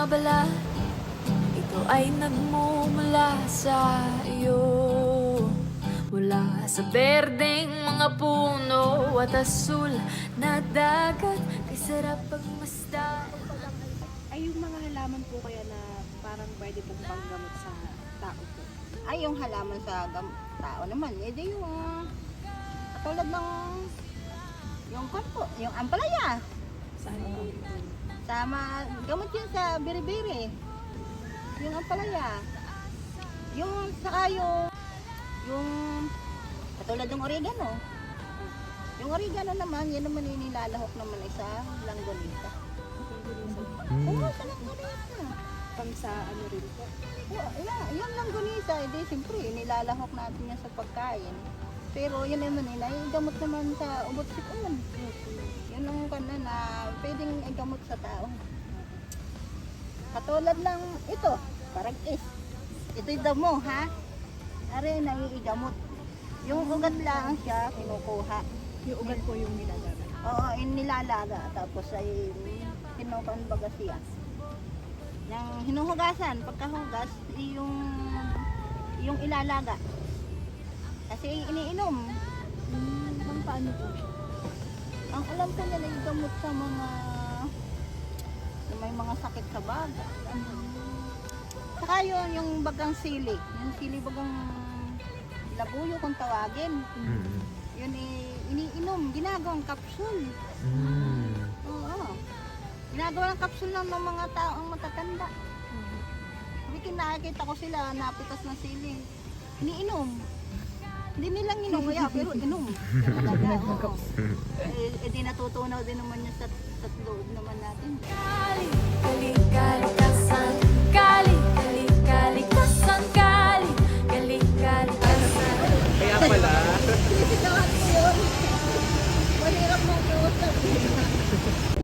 balat, ito ay nagmumula sa iyo. Mula sa berdeng mga puno at asul na dagat, kay sarap pagmasdan. Ay, yung mga halaman po kaya na parang pwede pong panggamot sa tao po. Ay, yung halaman sa tao naman, edi yung katulad ng yung kampo, yung ampalaya. Saan po yun? Gamot yun sa biri-biri. Yung ampalaya. Yung saka yung katulad ng oregano. Yung oregano naman, yan naman yung nilalahok naman ay sa langgonita. Oo, sa langgonita. Pang sa ano rin po. Yung langgonita, edi siyempre, nilalahok natin yan sa pagkain. Pero yun naman naigamot naman sa ubot sipon. Yun ang kanan na pwedeng igamot sa tao. Katulad ng ito, parang ito'y damo, ha? Are naiigamot. Yung ugat lang siya, kinukuha. Yung ugat po yung nilalaga. Oo, nilalaga. Tapos ay kinukumbaga siya. Yung hinuhugasan, pagkahugas, yung ilalaga. Kasi iniinom. Mang paano po? Ang alam ko nila yung gamot sa mga may mga sakit sa baga. Saka yun, yung bagang sili. Yung sili bagang labuyo kung tawagin. Yun iniinom, ginagawang kapsul. Oo. Ginagawa ng kapsul ng mga taong matatanda. Nakikita ko sila, napitas na sili. Iniinom. Hindi nilang inom kaya, pero inom. Talaga, oo. Di natutunaw din naman niya sa loob naman natin. Kali, kali, kalikasan. Kali, kali, kalikasan. Kali, kali, kalikasan. Kaya pala. Sisigawan ko yun. Mahirap mong iusap.